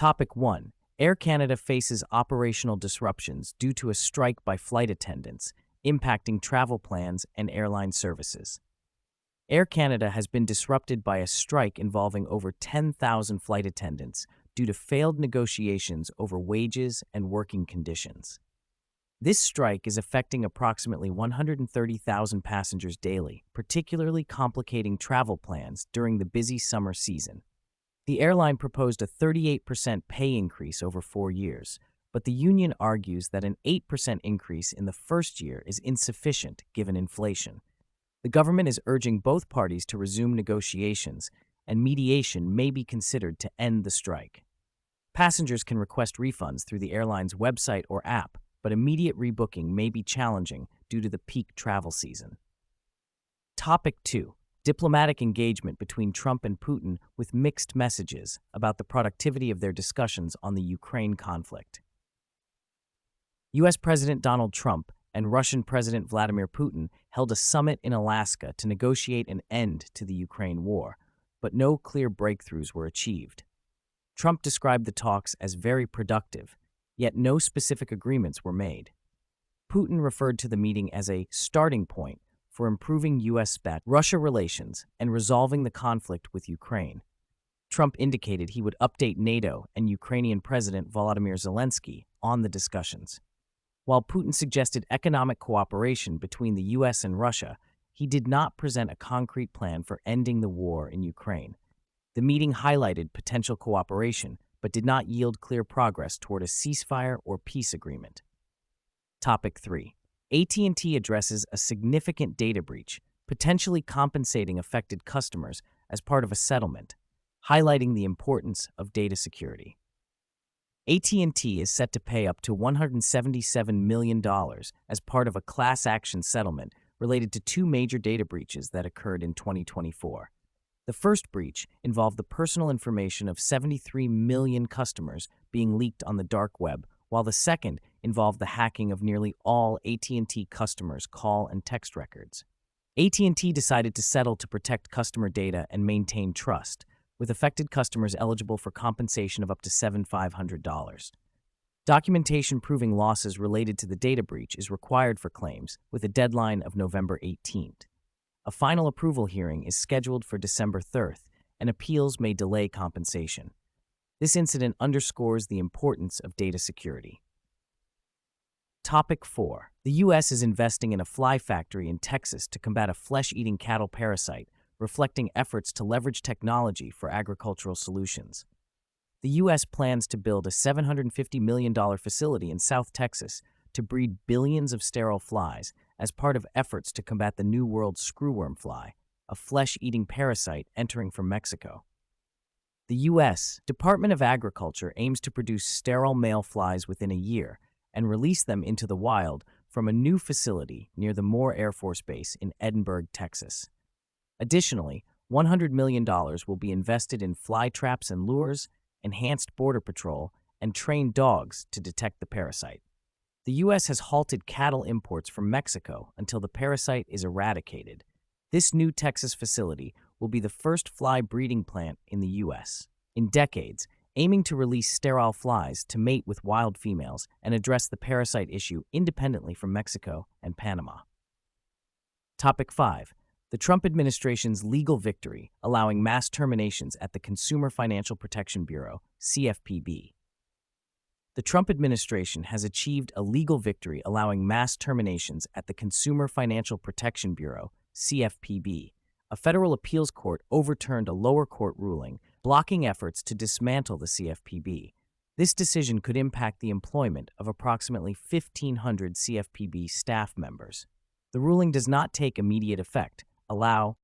Topic 1. Air Canada faces operational disruptions due to a strike by flight attendants, impacting travel plans and airline services. Air Canada has been disrupted by a strike involving over 10,000 flight attendants due to failed negotiations over wages and working conditions. This strike is affecting approximately 130,000 passengers daily, particularly complicating travel plans during the busy summer season. The airline proposed a 38% pay increase over 4 years, but the union argues that an 8% increase in the first year is insufficient given inflation. The government is urging both parties to resume negotiations, and mediation may be considered to end the strike. Passengers can request refunds through the airline's website or app, but immediate rebooking may be challenging due to the peak travel season. Topic 2. Diplomatic engagement between Trump and Putin with mixed messages about the productivity of their discussions on the Ukraine conflict. U.S. President Donald Trump and Russian President Vladimir Putin held a summit in Alaska to negotiate an end to the Ukraine war, but no clear breakthroughs were achieved. Trump described the talks as very productive, yet no specific agreements were made. Putin referred to the meeting as a starting point for improving U.S.-Russia relations and resolving the conflict with Ukraine. Trump indicated he would update NATO and Ukrainian President Volodymyr Zelensky on the discussions. While Putin suggested economic cooperation between the U.S. and Russia, he did not present a concrete plan for ending the war in Ukraine. The meeting highlighted potential cooperation, but did not yield clear progress toward a ceasefire or peace agreement. Topic 3. AT&T addresses a significant data breach, potentially compensating affected customers as part of a settlement, highlighting the importance of data security. AT&T is set to pay up to $177 million as part of a class action settlement related to 2 major data breaches that occurred in 2024. The first breach involved the personal information of 73 million customers being leaked on the dark web, while the second involved the hacking of nearly all AT&T customers' call and text records. AT&T decided to settle to protect customer data and maintain trust, with affected customers eligible for compensation of up to $7,500. Documentation proving losses related to the data breach is required for claims, with a deadline of November 18th. A final approval hearing is scheduled for December 3rd, and appeals may delay compensation. This incident underscores the importance of data security. Topic 4. The U.S. is investing in a fly factory in Texas to combat a flesh-eating cattle parasite, reflecting efforts to leverage technology for agricultural solutions. The U.S. plans to build a $750 million facility in South Texas to breed billions of sterile flies as part of efforts to combat the New World screwworm fly, a flesh-eating parasite entering from Mexico. The U.S. Department of Agriculture aims to produce sterile male flies within a year and release them into the wild from a new facility near the Moore Air Force Base in Edinburgh, Texas. Additionally, $100 million will be invested in fly traps and lures, enhanced border patrol, and trained dogs to detect the parasite. The U.S. has halted cattle imports from Mexico until the parasite is eradicated. This new Texas facility will be the first fly breeding plant in the U.S. in decades, aiming to release sterile flies to mate with wild females and address the parasite issue independently from Mexico and Panama. Topic 5. The Trump administration's legal victory allowing mass terminations at the Consumer Financial Protection Bureau, CFPB. The Trump administration has achieved a legal victory allowing mass terminations at the Consumer Financial Protection Bureau, CFPB. A federal appeals court overturned a lower court ruling, blocking efforts to dismantle the CFPB. This decision could impact the employment of approximately 1,500 CFPB staff members. The ruling does not take immediate effect, allow